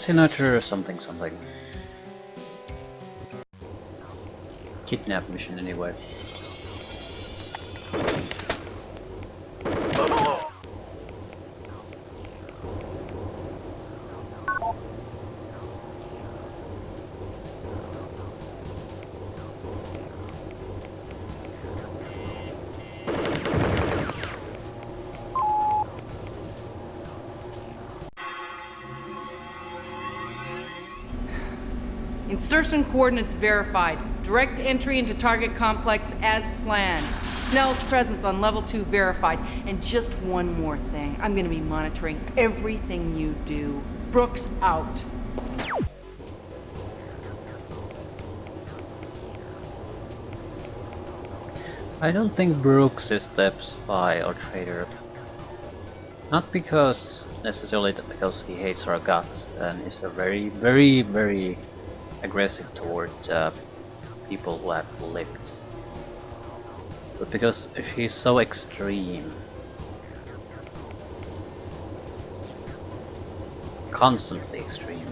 Senator something something. Kidnap mission anyway. Insertion coordinates verified. Direct entry into target complex as planned. Snell's presence on level 2 verified. And just one more thing. I'm gonna be monitoring everything you do. Brooks out. I don't think Brooks is the spy or traitor. Not because necessarily because he hates our guts and is a very aggressive towards people who have lived, but because he's so extreme, constantly extreme.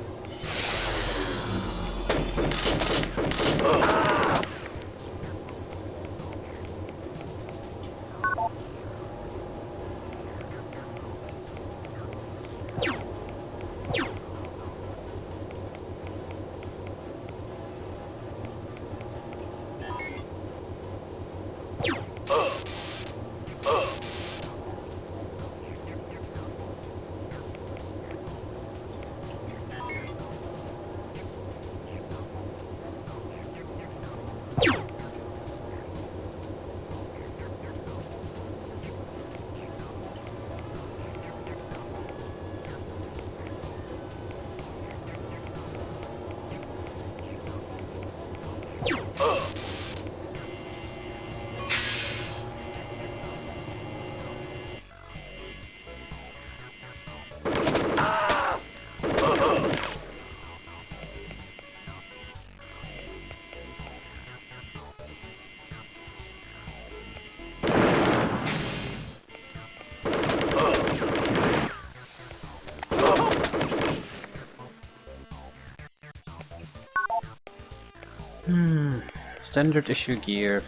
Standard issue gear.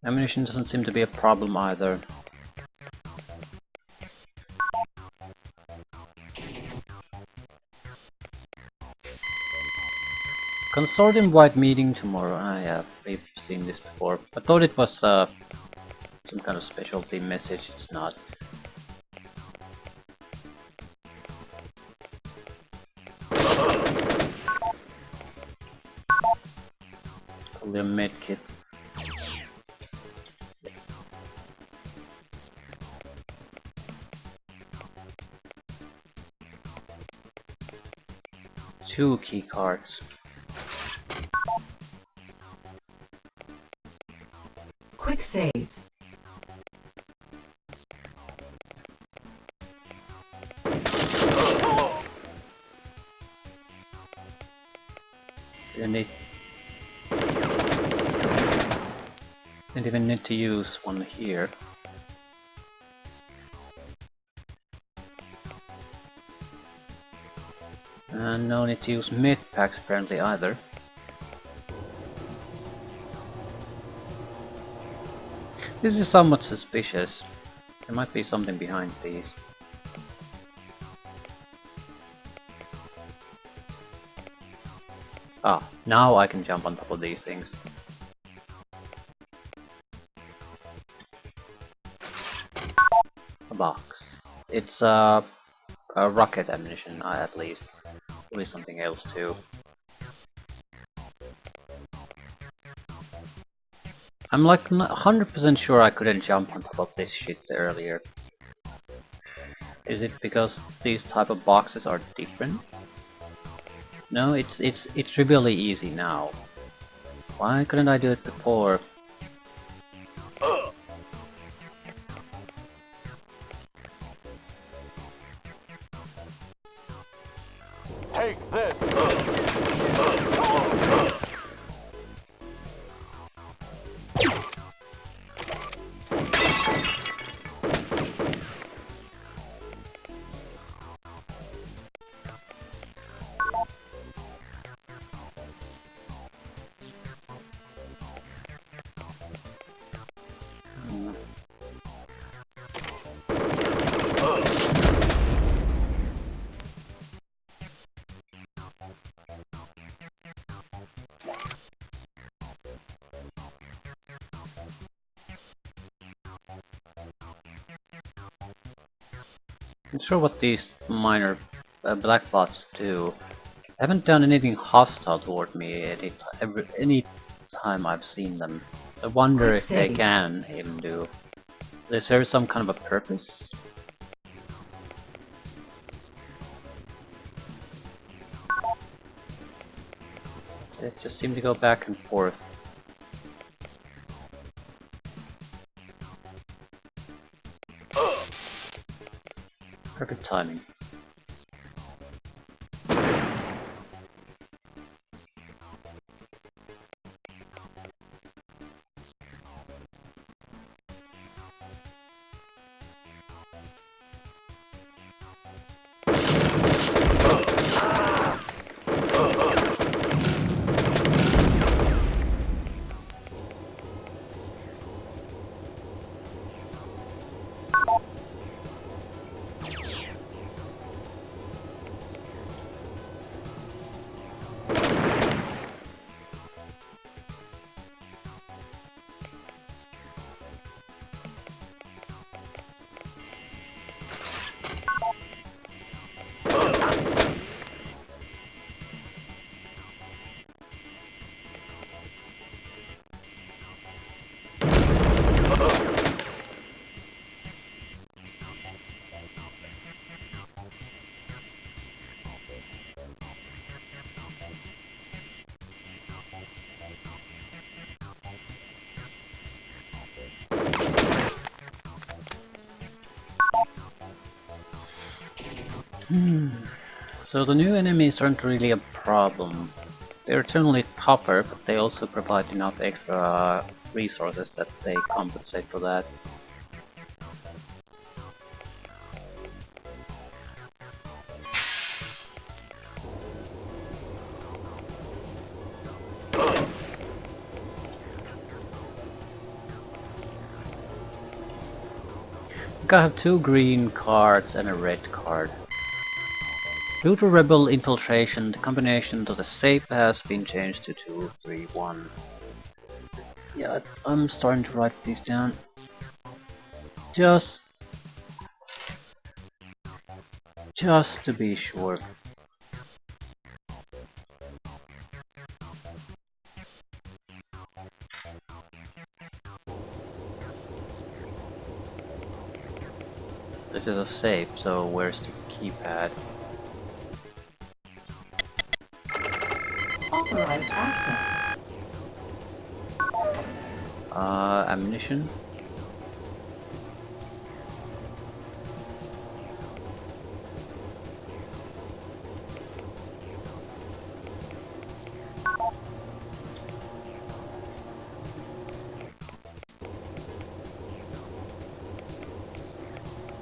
Ammunition doesn't seem to be a problem either. Consortium-wide meeting tomorrow. Ah yeah, we've seen this before. I thought it was some kind of specialty message, it's not. Probably a medkit. Two key cards. Quick save. Didn't even need to use one here. And no need to use mid packs apparently either. This is somewhat suspicious. There might be something behind these. Ah, now I can jump on top of these things. A box. It's a rocket ammunition, at least. Probably something else too. I'm like 100% sure I couldn't jump on top of this shit earlier. Is it because these type of boxes are different? No, it's trivially easy now. Why couldn't I do it before? Take this! not sure what these minor black bots do. They haven't done anything hostile toward me any time I've seen them. I wonder Quick if they save. can even do. Is there some kind of a purpose? They just seem to go back and forth. Perfect timing. So the new enemies aren't really a problem. They're certainly tougher, but they also provide enough extra resources that they compensate for that. I think I have 2 green cards and a red card. Due to rebel infiltration, the combination to the safe has been changed to 231. Yeah, I'm starting to write these down. Just to be sure. This is a safe, so where's the keypad? Authorized access. Ammunition?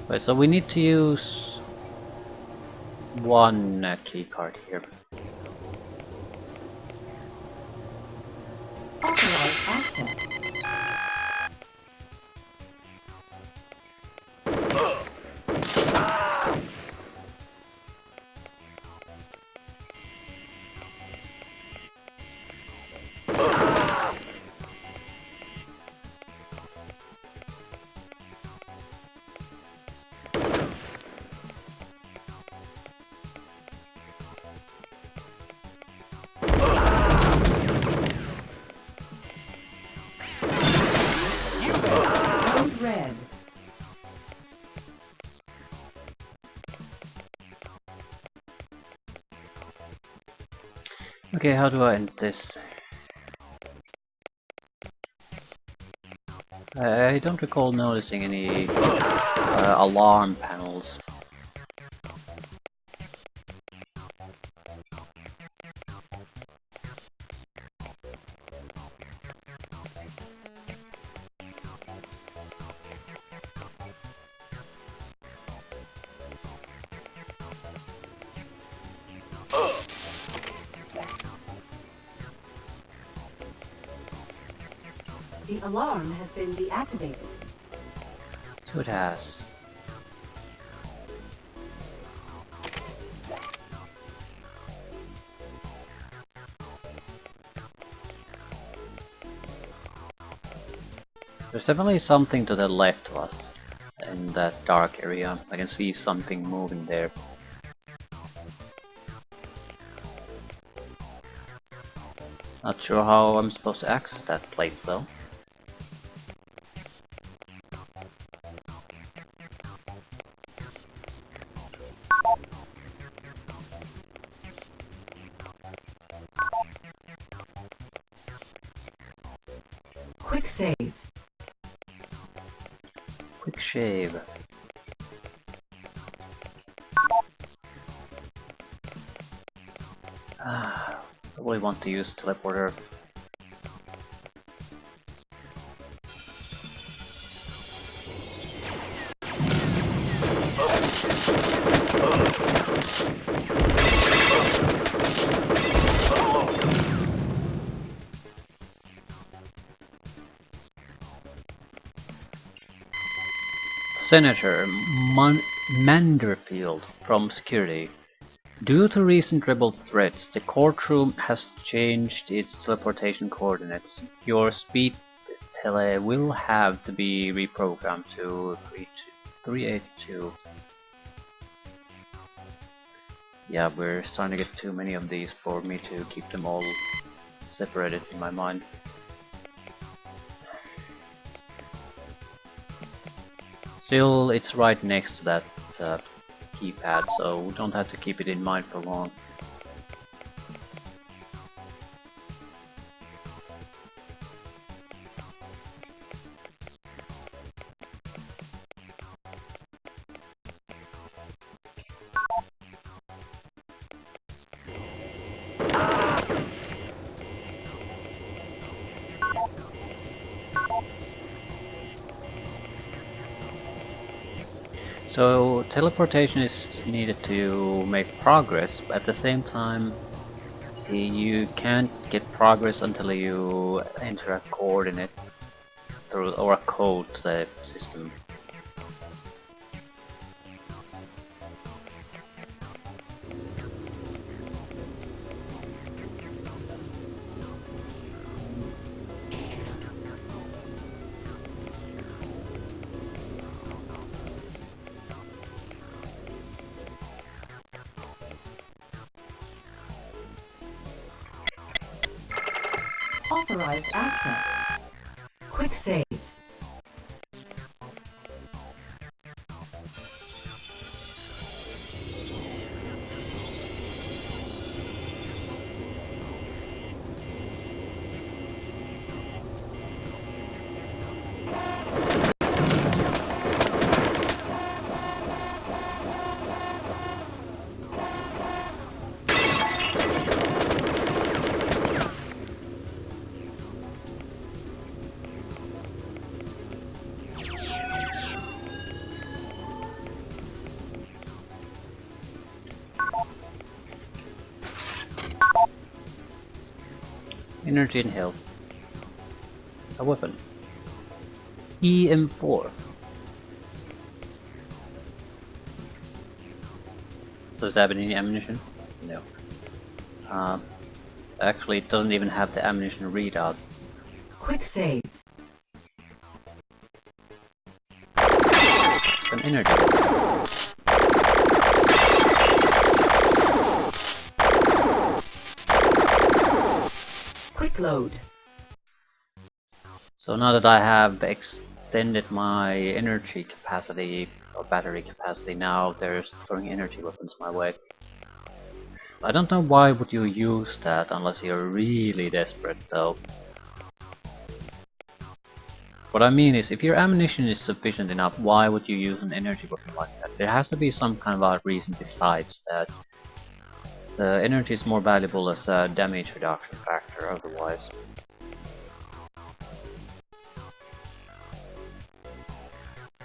Wait, so we need to use one key card here. Authorized access. Code red. Okay, how do I end this? I don't recall noticing any alarm panels. The alarm has been deactivated. So it has. There's definitely something to the left of us. in that dark area. I can see something moving there. Not sure how I'm supposed to access that place though. Quick save. Quick shave. Probably want to use teleporter. Senator Manderfield from Security. Due to recent rebel threats, the courtroom has changed its teleportation coordinates. Your speed tele will have to be reprogrammed to 382. Yeah, we're starting to get too many of these for me to keep them all separated in my mind. Still, it's right next to that keypad, so we don't have to keep it in mind for long. So teleportation is needed to make progress, but at the same time you can't get progress until you enter a coordinate through or a code to the system. Authorized access. Quick save. Energy and health. A weapon. EM4. Does it have any ammunition? No. Actually, it doesn't even have the ammunition readout. Quick save. An energy. Quick load. So now that I have extended my energy capacity or battery capacity, now there's throwing energy weapons my way. I don't know why would you use that unless you're really desperate though. What I mean is, if your ammunition is sufficient enough, why would you use an energy weapon like that? There has to be some kind of a reason besides that. The energy is more valuable as a damage reduction factor otherwise.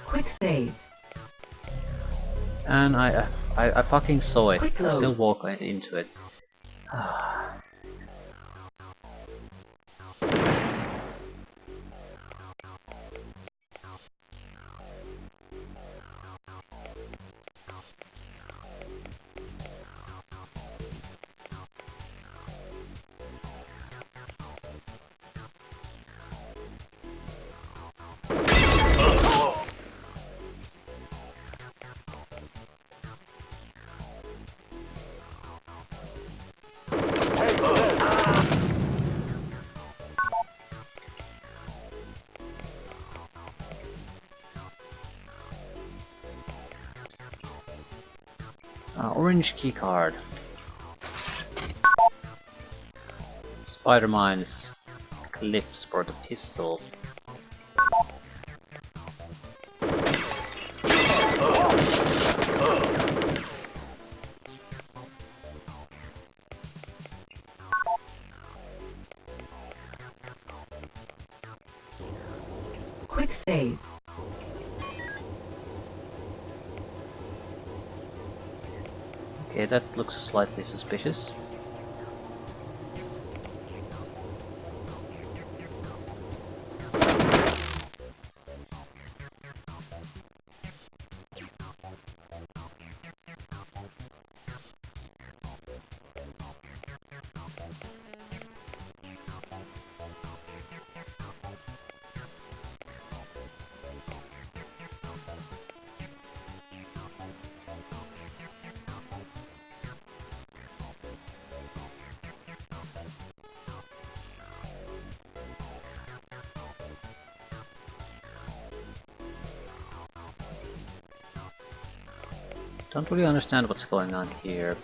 Quick save. And I fucking saw it. Quick I still load. walk into it. Orange keycard. Spider mines. Clips for the pistol. Quick save. Okay, that looks slightly suspicious. Don't really understand what's going on here.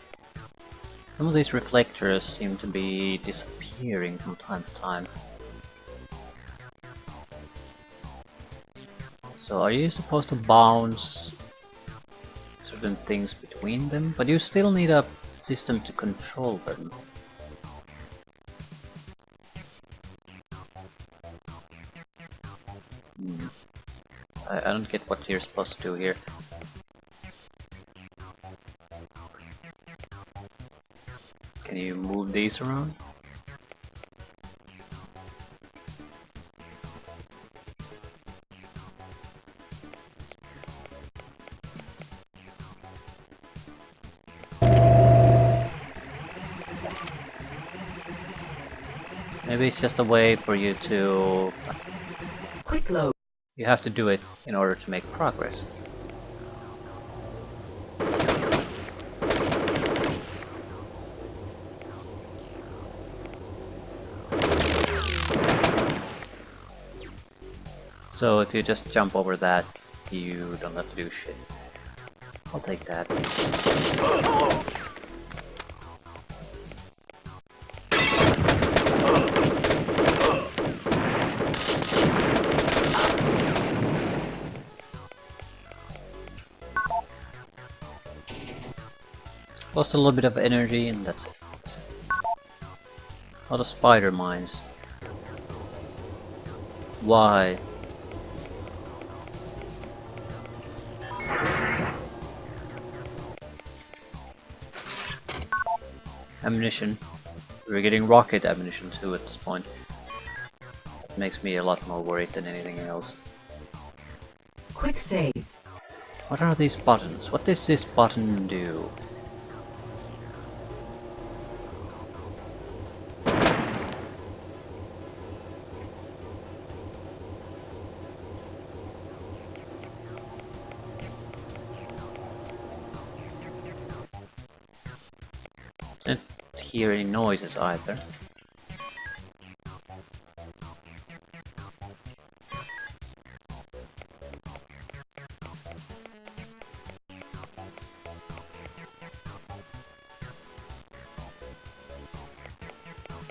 Some of these reflectors seem to be disappearing from time to time. So are you supposed to bounce certain things between them? But you still need a system to control them. I don't get what you're supposed to do here. Can you move these around? Maybe it's just a way for you to... Quick load. You have to do it in order to make progress. So if you just jump over that, you don't have to do shit. I'll take that. Lost a little bit of energy and that's it. A lot of spider mines. Why? Ammunition. We're getting rocket ammunition too at this point. That makes me a lot more worried than anything else. Quick save. What are these buttons? What does this button do? Didn't hear any noises either.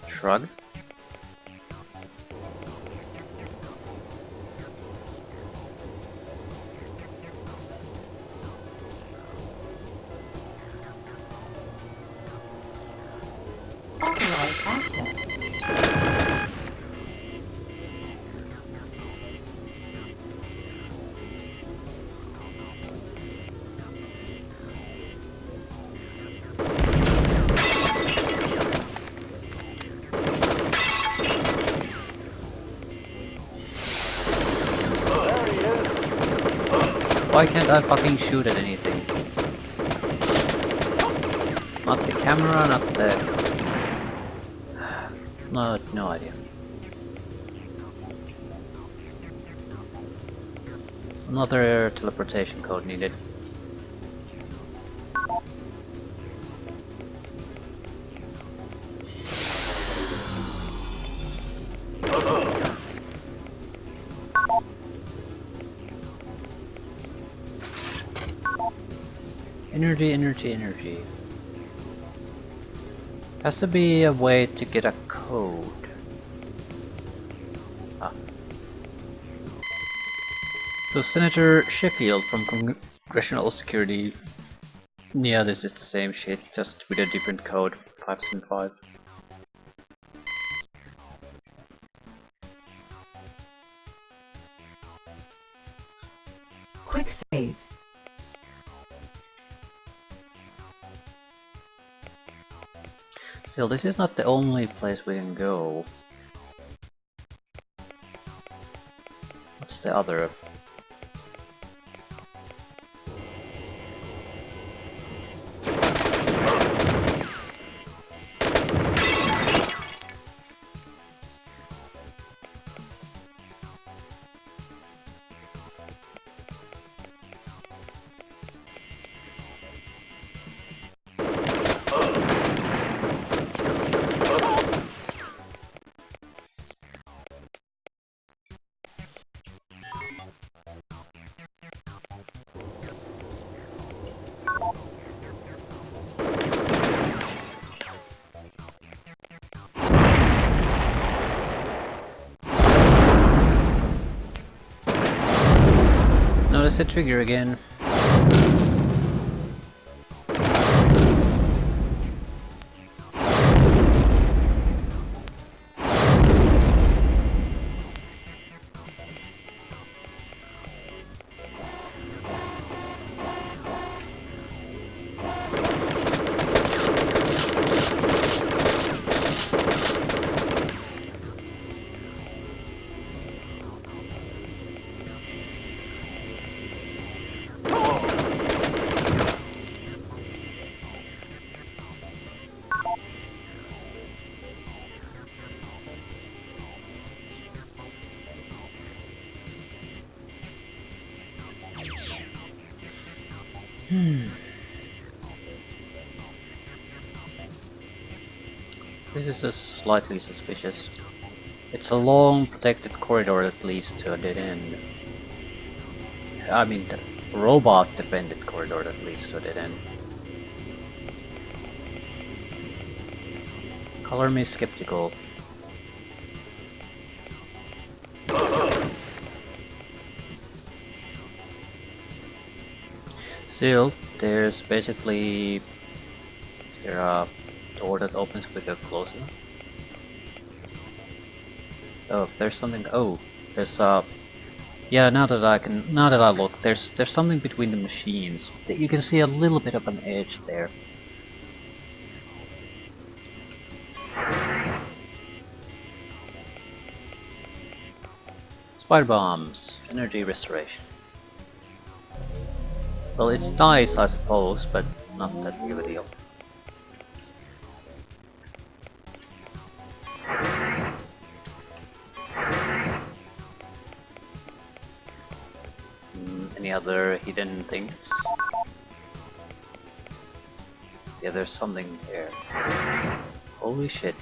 Shrug. Authorized access. Why can't I fucking shoot at anything? Not the camera, not the... No idea. Another teleportation code needed. Energy, energy, energy. Has to be a way to get a code. Ah. So Senator Sheffield from Congressional Security. Yeah, this is the same shit, just with a different code. 575. Quick save. Still, this is not the only place we can go. What's the other? Notice the trigger again. This is slightly suspicious. It's a long protected corridor that leads to a dead end. I mean, the robot dependent corridor that leads to a dead end. Color me skeptical. Still, there's basically there a door that opens with a closer. Oh, there's something. Oh, there's yeah. Now that I look, there's something between the machines. You can see a little bit of an edge there. Spider bombs, energy restoration. Well, it's nice, I suppose, but not that big of a deal. Any other hidden things? Yeah, there's something there. Holy shit.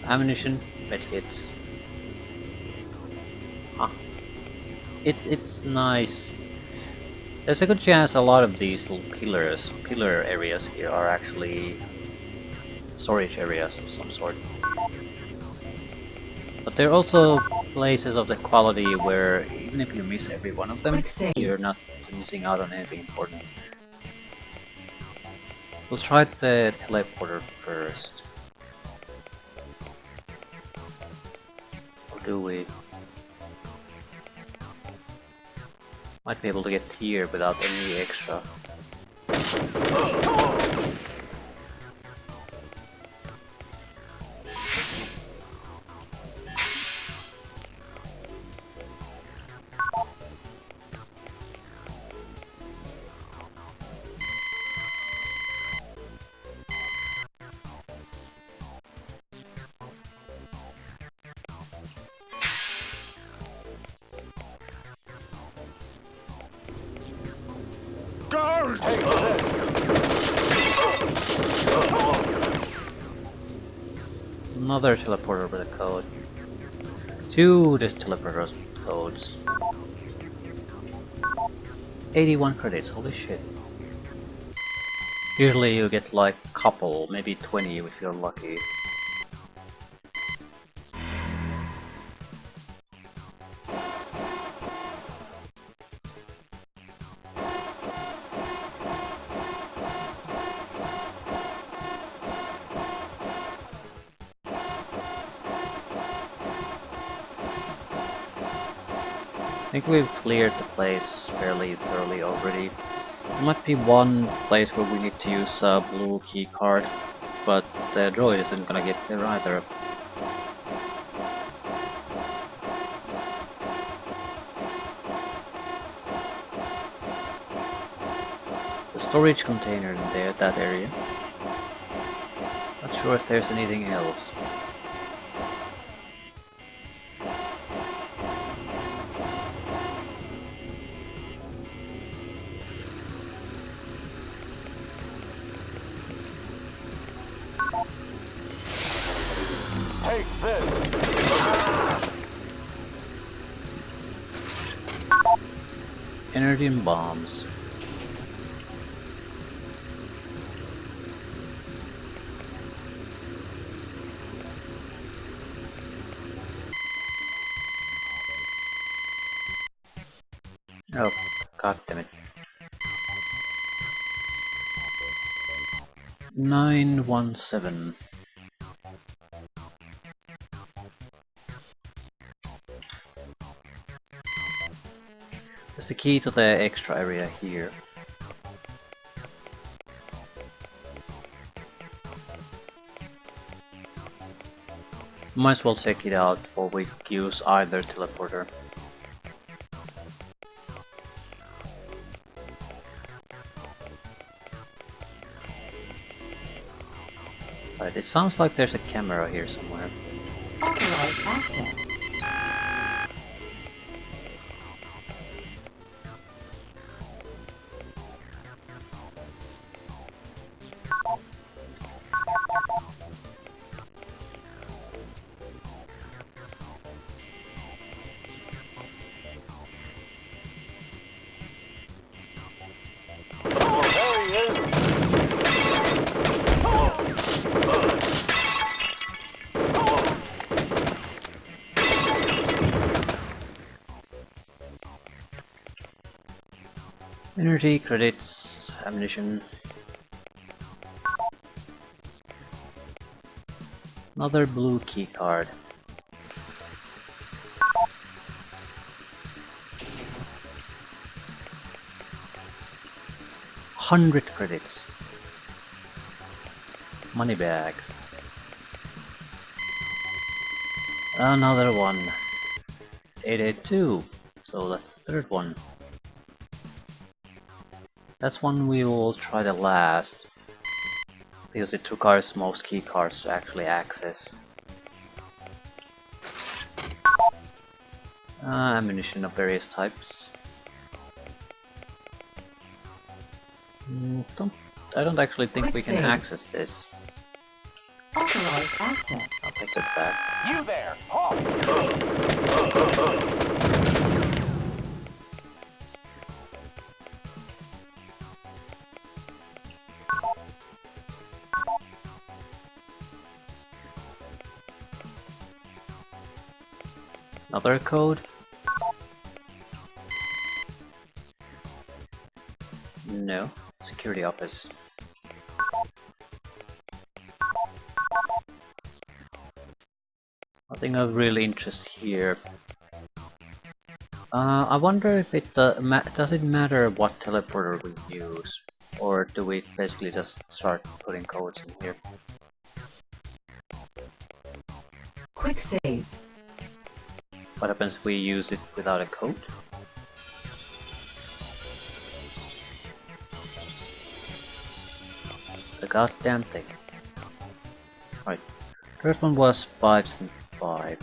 Ammunition, medkits. Huh. It's nice. There's a good chance a lot of these little pillar areas here are actually storage areas of some sort. But there are also places of the quality where even if you miss every one of them, you're not missing out on anything important. We'll try the teleporter first. Or do we? Might be able to get here without any extra. Guard! Hey, Another teleporter with a code. 2 the teleporter codes. 81 credits, holy shit. Usually you get like couple, maybe 20 if you're lucky. I think we've cleared the place fairly thoroughly already. There might be one place where we need to use a blue key card, but the droid isn't gonna get there either. The storage container in there, that area. Not sure if there's anything else. Take this! Energy and bombs. Oh, god damn it. 917. There's the key to the extra area here. Might as well check it out before we use either teleporter. Right, it sounds like there's a camera here somewhere. Authorized access. There he is! Energy, credits, ammunition. Another blue key card. $100 credits. Money bags. Another one. 882. So that's the third one. That's one we will try the last, because it requires most key cards to actually access. Ammunition of various types. I don't actually think we can access this. Authorized access. I'll take that back. You there! Halt! Another code? No. Security office. Nothing of real interest here. I wonder if it does it matter what teleporter we use, or do we basically just start putting codes in here? Quick save. What happens if we use it without a code? The goddamn thing. Right. First one was 575.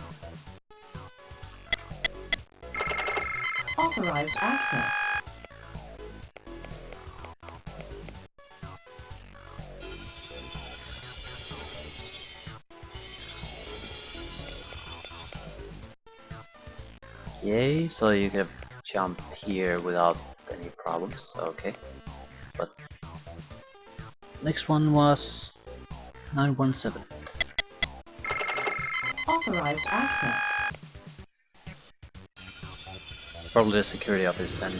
Authorized access. Yay, so you could have jumped here without any problems, okay. But next one was 917. Authorized access. Probably the security office then.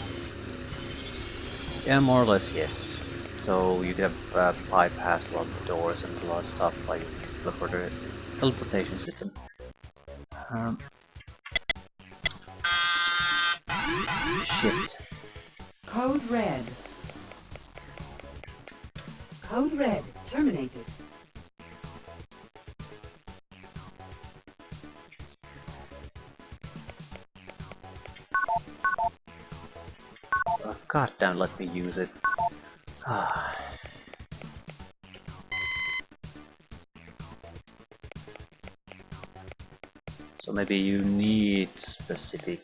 Yeah, more or less yes. So you could have bypassed a lot of the doors and a lot of stuff by the teleportation system. Shit. Code red. Code red terminated. God damn, let me use it. So maybe you need specific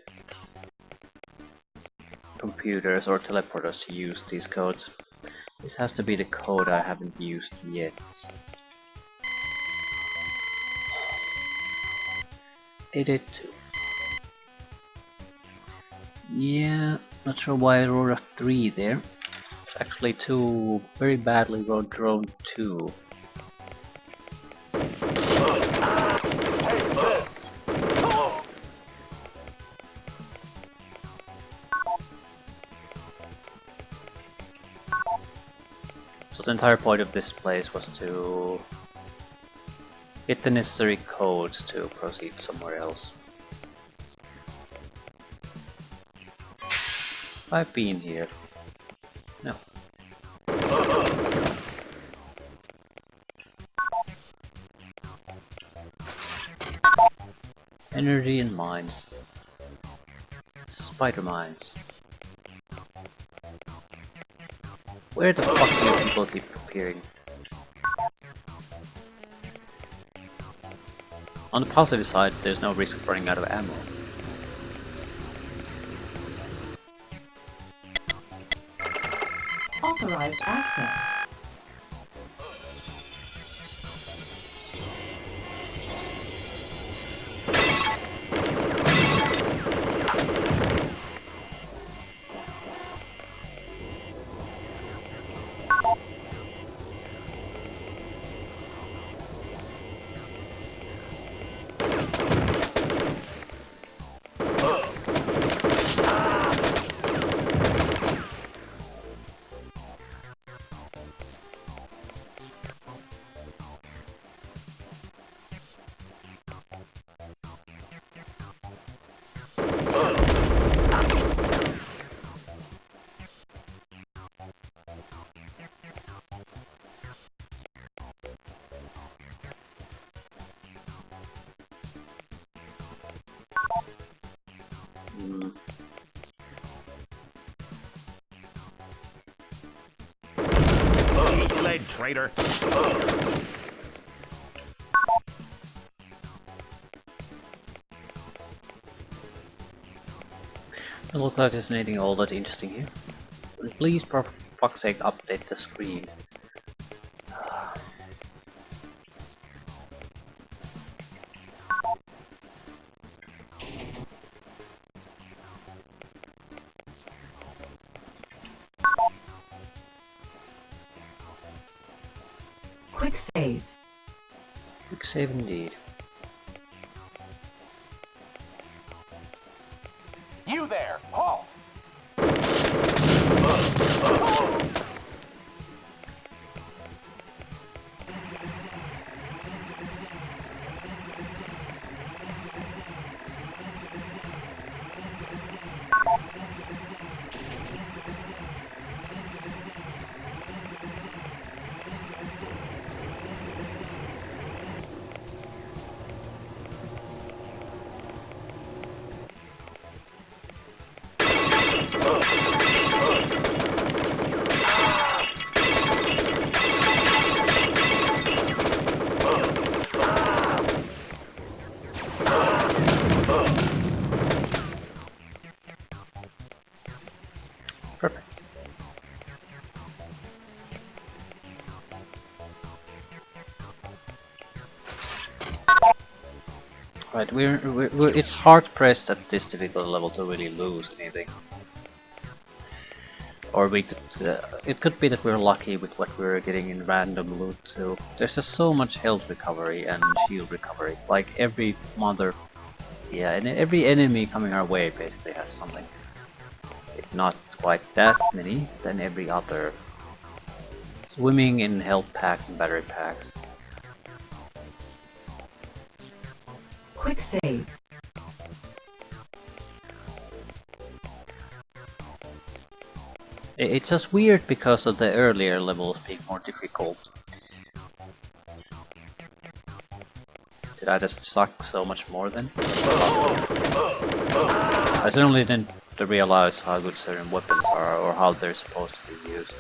computers or teleporters to use these codes. This has to be the code I haven't used yet. 882. Yeah, not sure why I wrote a 3 there. It's actually two very badly rolled drone 2. Take this. So the entire point of this place was to get the necessary codes to proceed somewhere else. I've been here. No. Energy and mines. Spider mines. Where the fuck do you people keep appearing? On the positive side, there's no risk of running out of ammo. Authorized access. Eat lead, traitor. Doesn't look like there's anything all that interesting here. Please, for fuck's sake, update the screen. Quick save. Quick save indeed. You there. Halt. Right, it's hard pressed at this difficult level to really lose anything. Or we could, it could be that we're lucky with what we're getting in random loot too. There's just so much health recovery and shield recovery. Like every mother, yeah, and every enemy coming our way basically has something. If not quite that many, then every other. Swimming in health packs and battery packs. Quick save. It's just weird because of the earlier levels being more difficult. Did I just suck so much more then? I certainly didn't realize how good certain weapons are or how they're supposed to be used.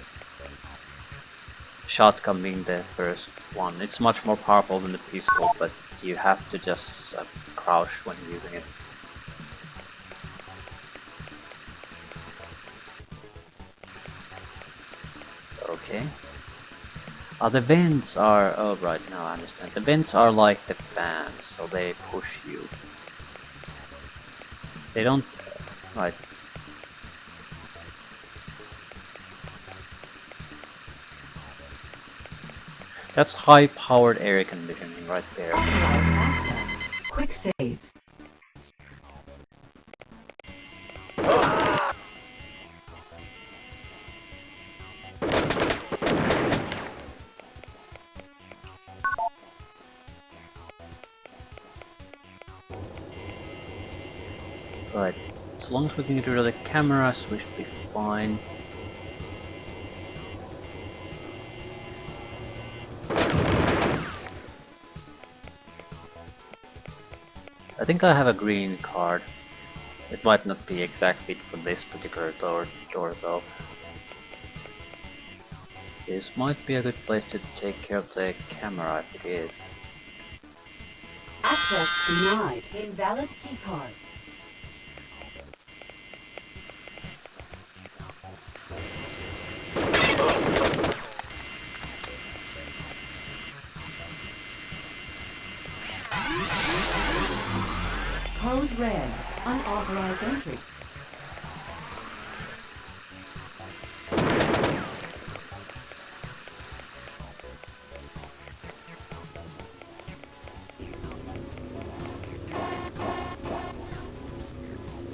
Shotgun being the first one. It's much more powerful than the pistol, but you have to just crouch when using it. Okay. The vents are... oh right, now I understand. The vents are like the fans, so they push you. They don't... right. That's high-powered air conditioning right there. Quick save. Right. As long as we can get rid of the cameras, we should be fine. I think I have a green card. It might not be exactly for this particular door though. This might be a good place to take care of the camera if it is. Access denied. Invalid keycard. Code red. Unauthorized entry.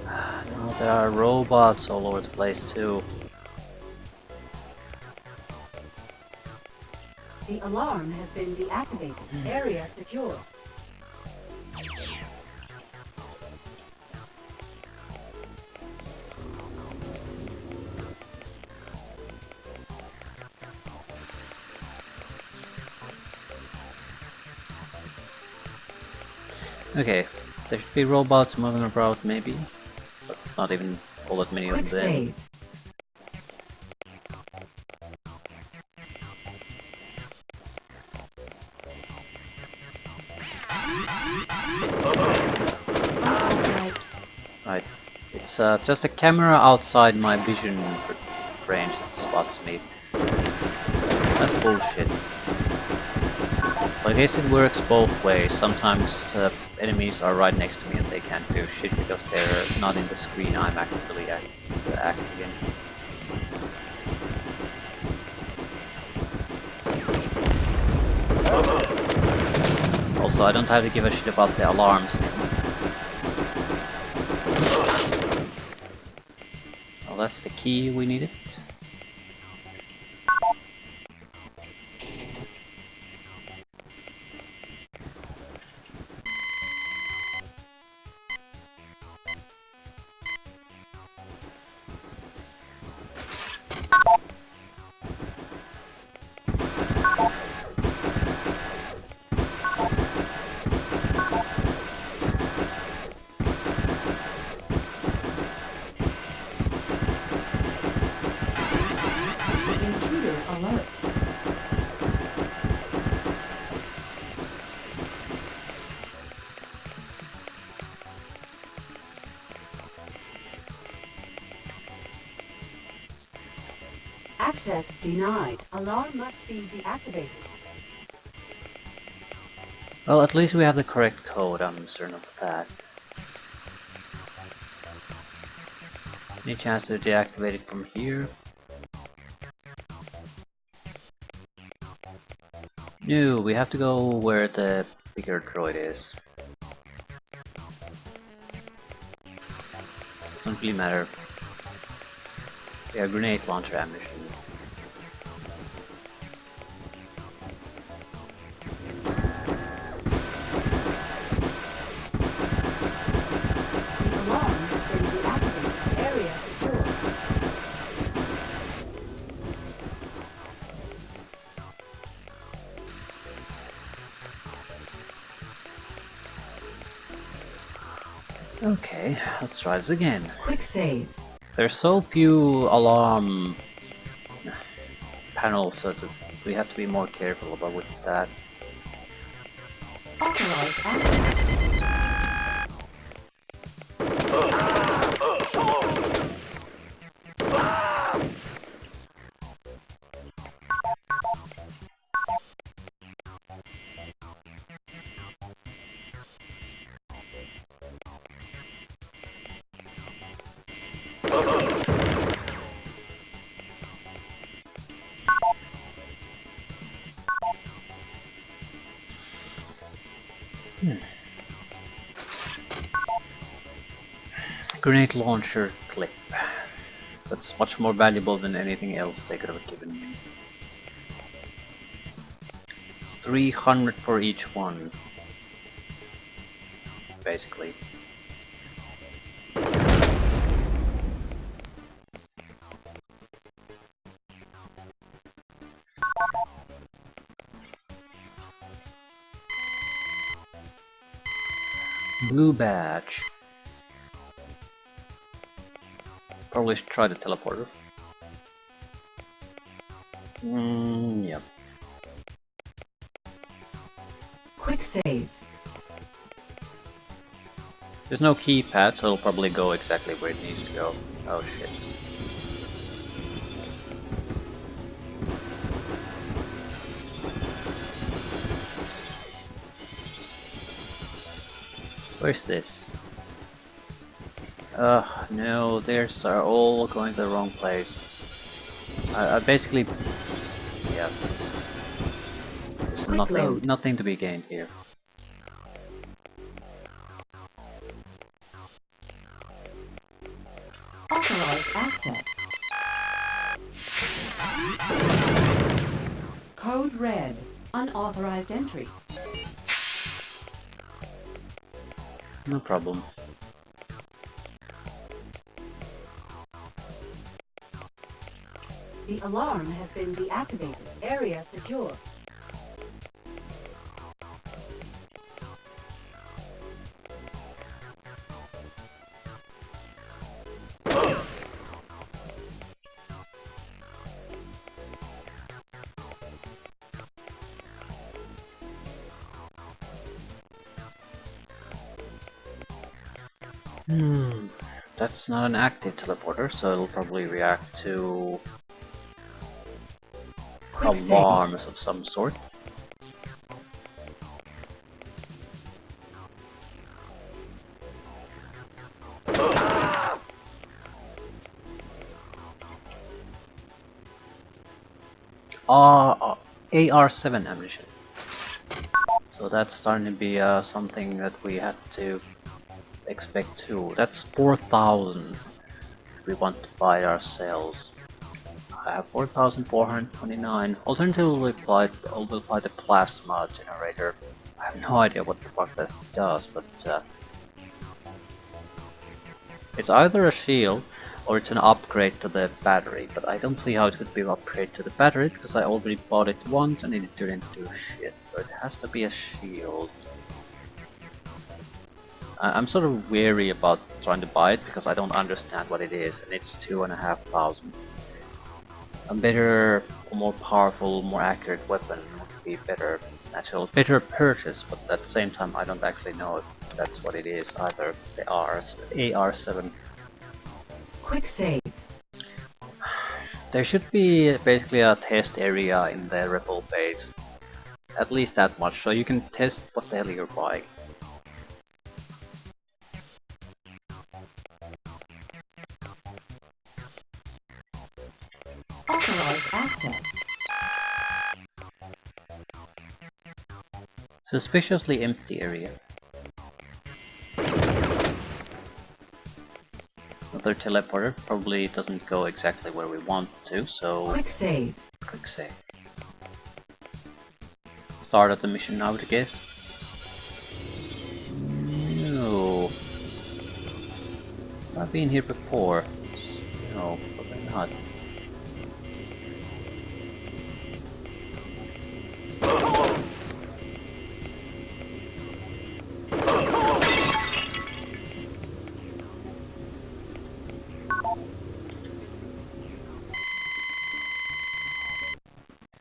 Now there are robots all over the place too. The alarm has been deactivated. Area secure. Okay, there should be robots moving about maybe, but not even all that many Quick of them. save. Unauthorized. Right, it's just a camera outside my vision range that spots me. That's bullshit. But I guess it works both ways. Sometimes enemies are right next to me and they can't do shit because they're not in the screen I'm actively active in. Also, I don't have to give a shit about the alarms anymore. Well, that's the key we needed. Intruder alert. Access denied. Alarm must be deactivated. Well, at least we have the correct code, I'm certain of that. Any chance to deactivate it from here? No, we have to go where the bigger droid is. Doesn't really matter. Yeah, grenade launcher ammunition. The alarm has been deactivated. Area secure. Okay, let's try this again. Quick save. There's so few alarm panels so that we have to be more careful about with that. Authorized access. Grenade launcher clip. That's much more valuable than anything else they could have given me. It's 300 for each one, basically. Blue badge. Probably should try the teleporter. Yeah. Quick save. There's no keypad, so it'll probably go exactly where it needs to go. Oh shit. Where's this? No, theirs are all going to the wrong place. I basically... yeah. There's Quick load. nothing to be gained here. Authorized access. Code red. Unauthorized entry. No problem. The alarm has been deactivated. Area secure. That's not an active teleporter, so it'll probably react to Quick save. alarms of some sort. AR7 ammunition. So that's starting to be something that we have to expect too. That's 4,000 if we want to buy it ourselves. I have 4,429. Alternatively, I'll apply the plasma generator. I have no idea what the fuck that does, but it's either a shield or it's an upgrade to the battery, but I don't see how it could be an upgrade to the battery because I already bought it once and it didn't do shit, so it has to be a shield. I'm sort of wary about trying to buy it because I don't understand what it is, and it's 2,500. A better, more powerful, more accurate weapon would be better, better purchase, but at the same time I don't actually know if that's what it is either. The AR7. Quick save. There should be basically a test area in the rebel base at least that much, so you can test what the hell you're buying. Authorized access. Suspiciously empty area. Another teleporter. Probably doesn't go exactly where we want to, so Quick save. quick save. Start at the mission now, I guess. No. I've been here before. No, probably not.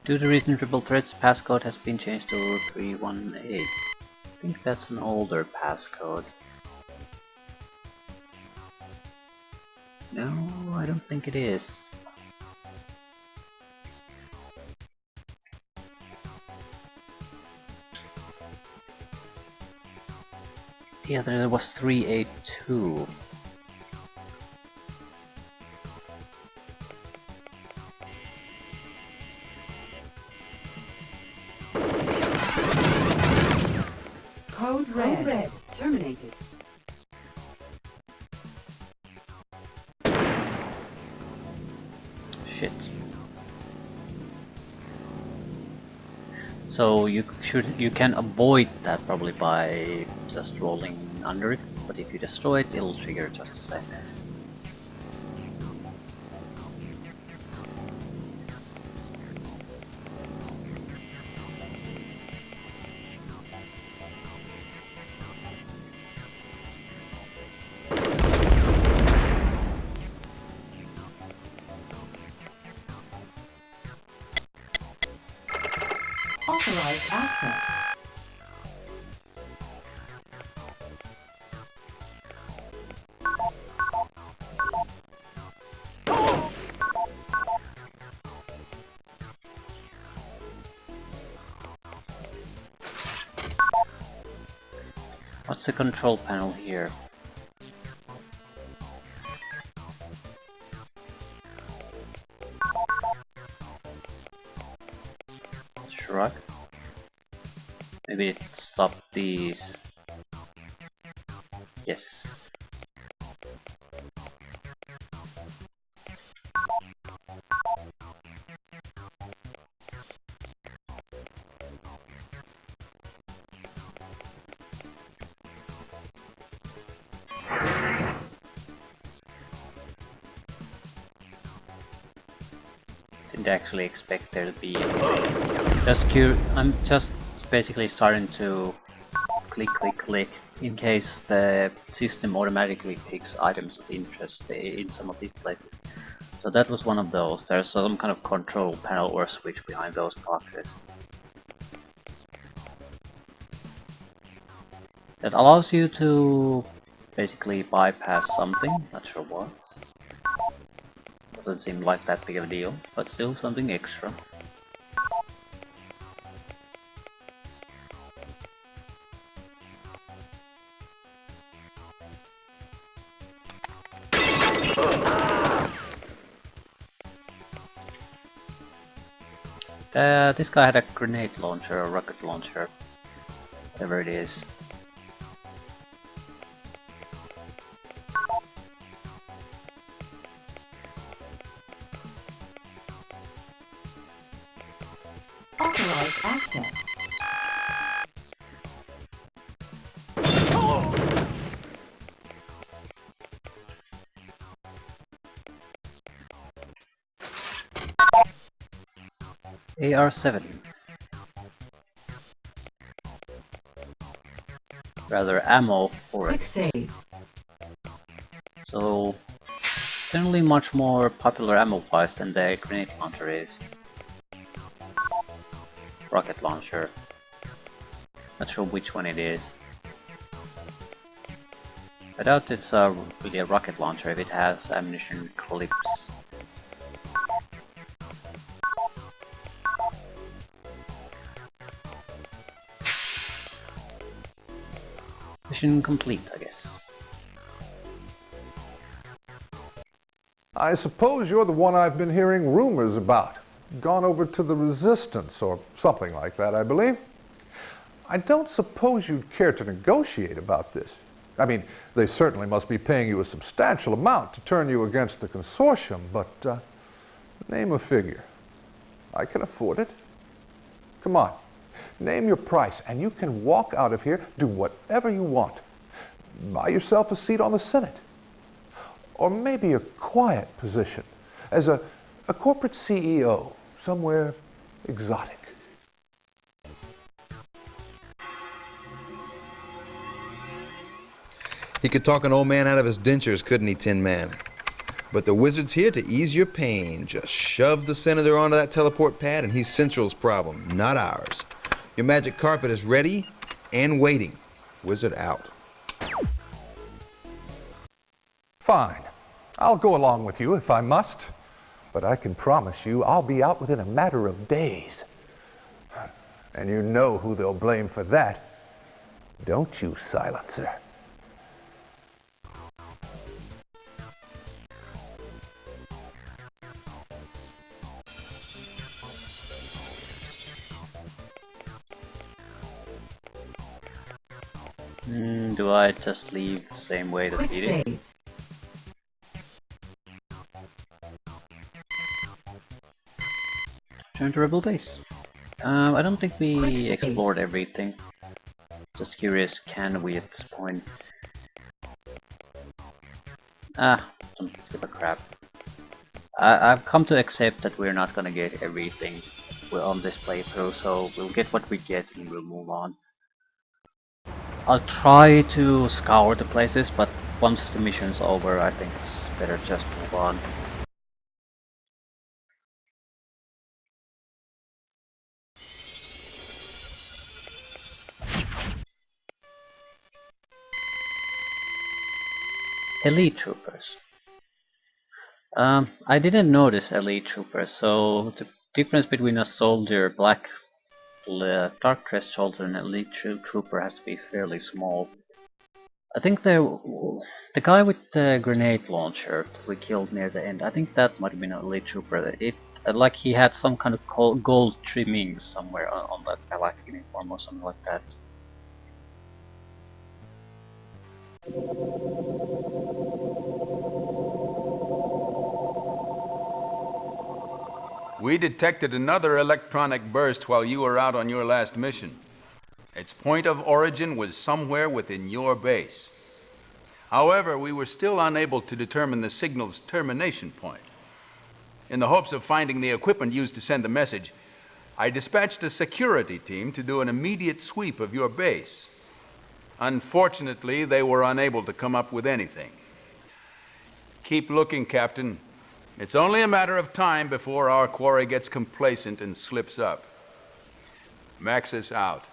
Due to recent triple threats, passcode has been changed to 318. I think that's an older passcode. No, I don't think it is. Yeah, there was 382. Code red. Terminated. Shit. So you can avoid that probably by just rolling under it, but if you destroy it, it'll trigger just the same. Authorized access. What's the control panel here? Shrug? Maybe it stopped these. Yes. Didn't actually expect there to be anything. I'm just basically starting to click in case the system automatically picks items of interest in some of these places. So that was one of those. There's some kind of control panel or switch behind those boxes that allows you to basically bypass something, not sure what. Doesn't seem like that big of a deal, but still something extra. This guy had a grenade launcher or rocket launcher, whatever it is. Authorized access. AR-7. Rather ammo for it. Quick save. So certainly much more popular ammo-wise than the grenade launcher is. Rocket launcher. Not sure which one it is. I doubt it's really a rocket launcher if it has ammunition clips. Mission complete, I guess. I suppose you're the one I've been hearing rumors about. Gone over to the Resistance or something like that, I believe. I don't suppose you'd care to negotiate about this. I mean, they certainly must be paying you a substantial amount to turn you against the consortium, but name a figure. I can afford it. Come on, name your price, and you can walk out of here, do whatever you want. Buy yourself a seat on the Senate. Or maybe a quiet position as a corporate CEO somewhere exotic. He could talk an old man out of his dentures, couldn't he, Tin Man? But the wizard's here to ease your pain. Just shove the senator onto that teleport pad and he's Central's problem, not ours. Your magic carpet is ready and waiting. Wizard out. Fine. I'll go along with you if I must. But I can promise you I'll be out within a matter of days. And you know who they'll blame for that, don't you, Silencer? Do I just leave the same way that he did? Return to Rebel Base. I don't think we explored everything. Just curious, can we at this point? Don't give a crap. I've come to accept that we're not gonna get everything on this playthrough, so we'll get what we get and we'll move on. I'll try to scour the places, but once the mission's over, I think it's better just move on. Elite troopers. I didn't notice elite troopers, so the difference between a soldier, dark dressed soldier, and an elite trooper has to be fairly small. I think the guy with the grenade launcher that we killed near the end, I think that might have been an elite trooper. Like he had some kind of gold trimmings somewhere on that black uniform or something like that. We detected another electronic burst while you were out on your last mission. Its point of origin was somewhere within your base. However, we were still unable to determine the signal's termination point. In the hopes of finding the equipment used to send the message, I dispatched a security team to do an immediate sweep of your base. Unfortunately, they were unable to come up with anything. Keep looking, Captain. It's only a matter of time before our quarry gets complacent and slips up. Maxis out.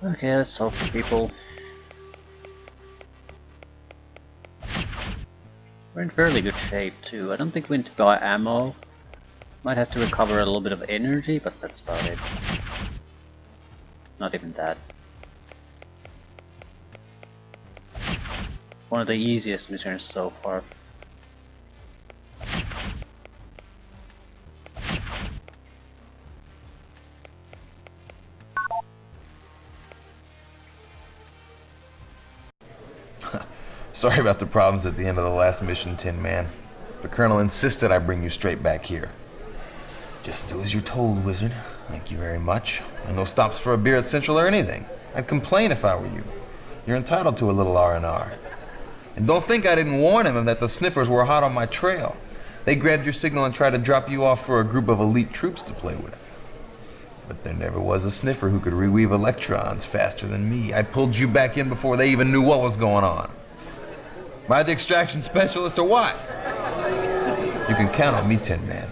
Okay, let's talk to people. We're in fairly good shape too. I don't think we need to buy ammo. Might have to recover a little bit of energy, but that's about it. Not even that. One of the easiest missions so far. Sorry about the problems at the end of the last mission, Tin Man. The Colonel insisted I bring you straight back here. Just do as you're told, Wizard. Thank you very much. And no stops for a beer at Central or anything. I'd complain if I were you. You're entitled to a little R&R. And don't think I didn't warn him that the sniffers were hot on my trail. They grabbed your signal and tried to drop you off for a group of elite troops to play with. But there never was a sniffer who could reweave electrons faster than me. I pulled you back in before they even knew what was going on. Am I the extraction specialist or what? You can count on me, Tin Man.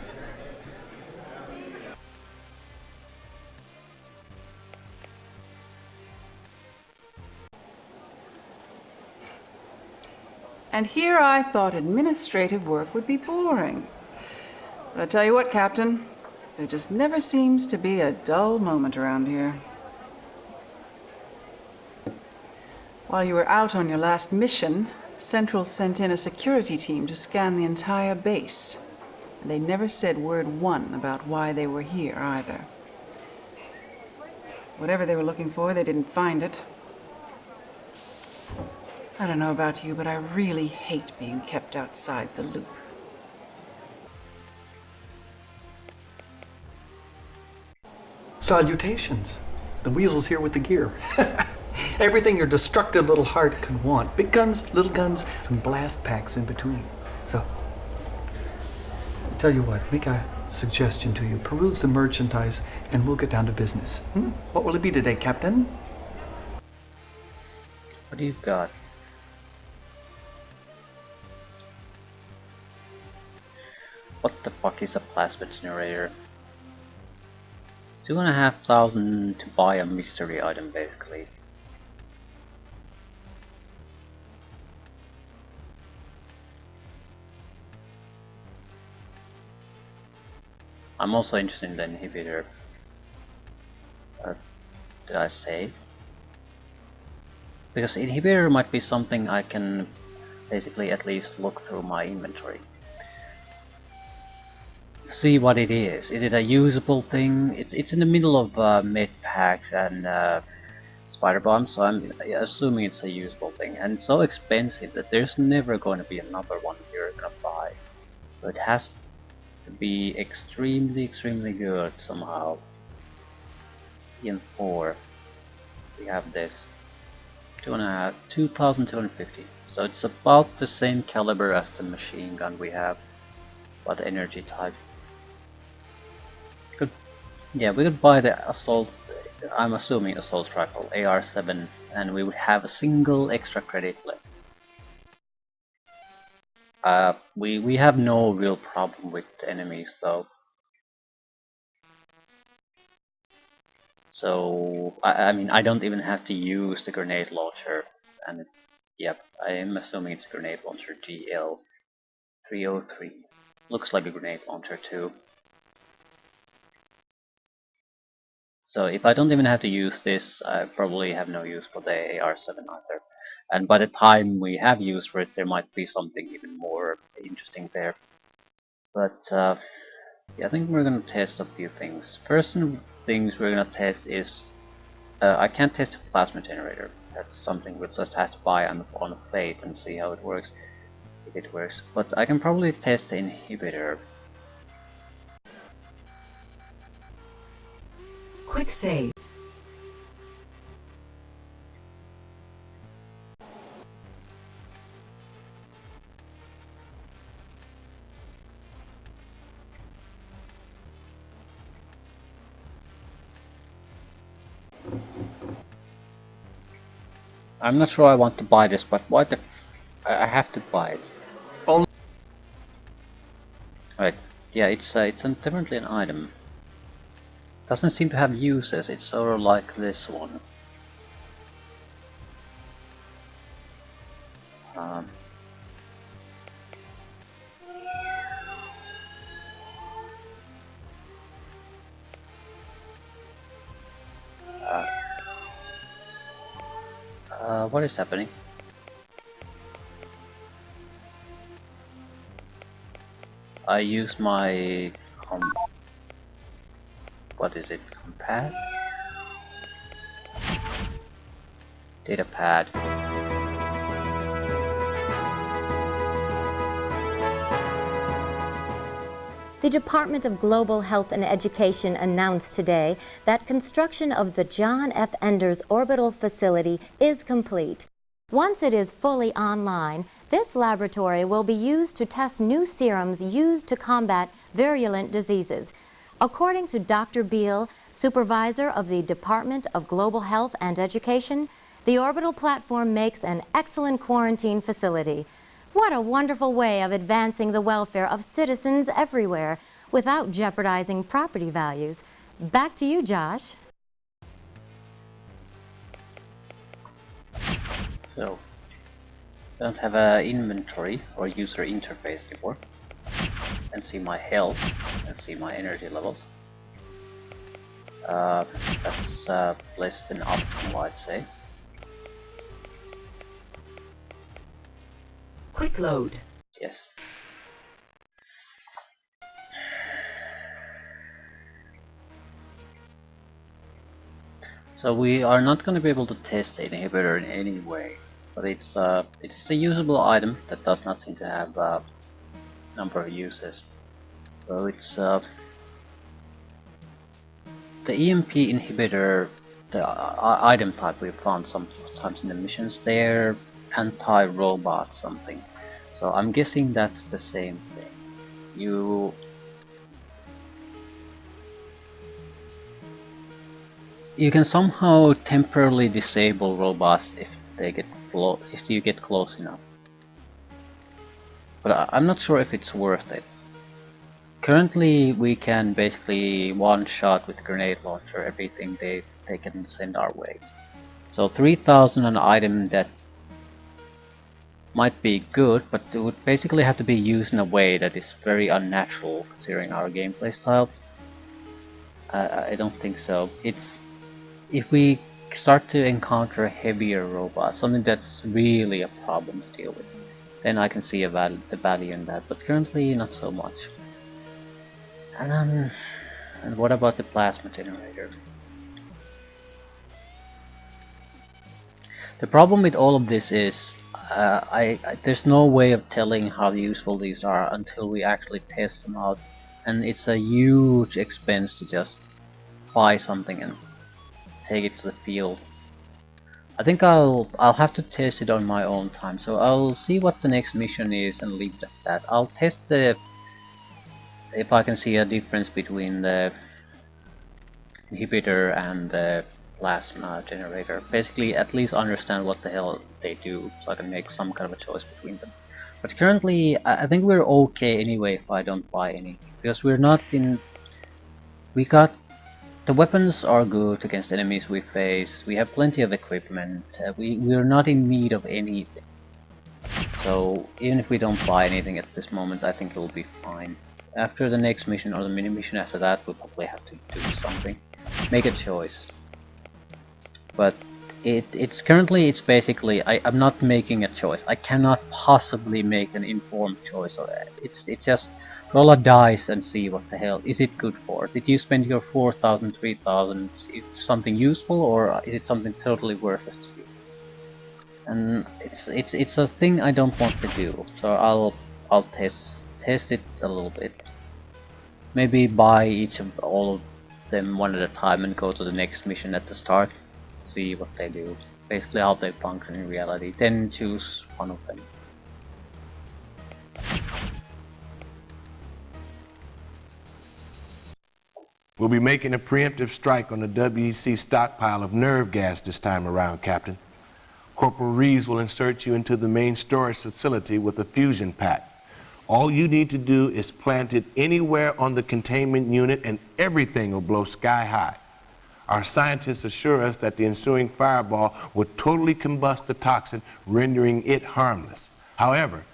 And here I thought administrative work would be boring. But I tell you what, Captain, There just never seems to be a dull moment around here. While you were out on your last mission, Central sent in a security team to scan the entire base. And they never said word one about why they were here either. Whatever they were looking for, they didn't find it. I don't know about you, but I really hate being kept outside the loop. Salutations. The weasel's here with the gear. Everything your destructive little heart can want. Big guns, little guns, and blast packs in between. So, tell you what, make a suggestion to you. Peruse the merchandise and we'll get down to business. What will it be today, Captain? What do you got? What the fuck is a plasma generator? 2,500 to buy a mystery item, basically. I'm also interested in the inhibitor. Did I save? Because inhibitor might be something I can basically at least look through my inventory. See what it is. Is it a usable thing? It's in the middle of med packs and spider bombs, so I'm assuming it's a usable thing. And it's so expensive that there's never going to be another one you're gonna buy. So it has to be extremely good somehow. In 4, we have this 2,250. So it's about the same caliber as the machine gun we have, but energy type. Yeah, we could buy the assault, I'm assuming assault rifle, AR-7, and we would have a single extra credit left. We have no real problem with enemies though. So, I mean, I don't even have to use the grenade launcher, and it's, yep, I am assuming it's a grenade launcher GL303. Looks like a grenade launcher too. So if I don't even have to use this, I probably have no use for the AR-7 either. And by the time we have use for it, there might be something even more interesting there. But yeah, I think we're gonna test a few things. First things we're gonna test is I can't test a plasma generator. That's something we just have to buy on a Fate and see how it works, if it works. But I can probably test the inhibitor. Quick save. I'm not sure I want to buy this, but why the I have to buy it. Only Right, yeah, it's definitely an item. Doesn't seem to have uses, it's sort of like this one. What is happening? I used my what is it? Compad? Data pad. The Department of Global Health and Education announced today that construction of the John F. Enders Orbital Facility is complete. Once it is fully online, this laboratory will be used to test new serums used to combat virulent diseases. According to Dr. Beal, supervisor of the Department of Global Health and Education, the orbital platform makes an excellent quarantine facility. What a wonderful way of advancing the welfare of citizens everywhere without jeopardizing property values. Back to you, Josh. So, I don't have an inventory or user interface anymore. And see my health and see my energy levels. Uh, that's less than optimal, I'd say. Quick load. Yes. So we are not going to be able to test the inhibitor in any way, but it's a usable item that does not seem to have a number of uses. So it's the EMP inhibitor, the item type we found sometimes in the missions. They're anti-robot something. So I'm guessing that's the same thing. You can somehow temporarily disable robots if you get close enough. But I'm not sure if it's worth it. Currently we can basically one shot with grenade launcher everything they can send our way. So 3000 an item that might be good, but it would basically have to be used in a way that is very unnatural considering our gameplay style. I don't think so. If we start to encounter heavier robots, something that's really a problem to deal with, then I can see the value in that, but currently not so much. And what about the plasma generator? The problem with all of this is there's no way of telling how useful these are until we actually test them out, and it's a huge expense to just buy something and take it to the field. I think I'll have to test it on my own time, so I'll see what the next mission is and leave it at that. I'll test if I can see a difference between the inhibitor and the plasma generator. Basically, at least understand what the hell they do, so I can make some kind of a choice between them. But currently, I think we're okay anyway if I don't buy any, because we're not in. The weapons are good against enemies we face. We have plenty of equipment. We're not in need of anything. So even if we don't buy anything at this moment, I think it will be fine. After the next mission or the mini mission after that, we'll probably have to do something. Make a choice. But it's basically I'm not making a choice. I cannot possibly make an informed choice. So it's just roll a dice and see what the hell is it good for. Did you spend your 4,000, 3,000 something useful, or is it something totally worthless to you? And it's a thing I don't want to do. So I'll test it a little bit. Maybe buy all of them one at a time and go to the next mission at the start. See what they do. Basically how they function in reality. Then choose one of them. We'll be making a preemptive strike on the WEC stockpile of nerve gas this time around, Captain. Corporal Reeves will insert you into the main storage facility with a fusion pack. All you need to do is plant it anywhere on the containment unit and everything will blow sky high. Our scientists assure us that the ensuing fireball would totally combust the toxin, rendering it harmless. However,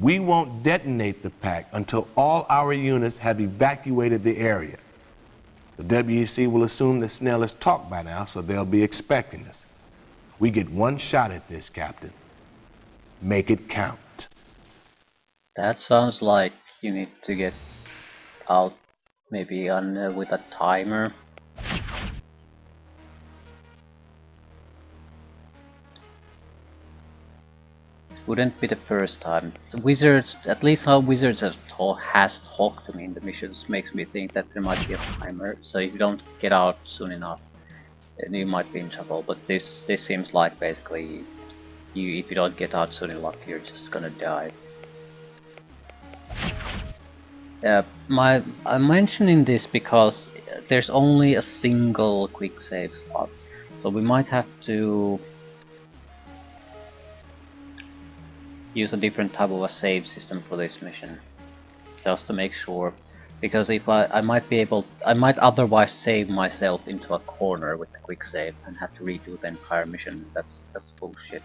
we won't detonate the pack until all our units have evacuated the area. The WEC will assume that Snell has talked by now, so they'll be expecting us. We get one shot at this, Captain. Make it count. That sounds like you need to get out maybe with a timer. Wouldn't be the first time. The wizards, at least how wizards has talked to me in the missions, makes me think that there might be a timer. So if you don't get out soon enough, then you might be in trouble. But this seems like basically, if you don't get out soon enough, you're just gonna die. I'm mentioning this because there's only a single quick save spot, so we might have to use a different type of a save system for this mission, just to make sure, because if I might otherwise save myself into a corner with the quick save and have to redo the entire mission. That's bullshit.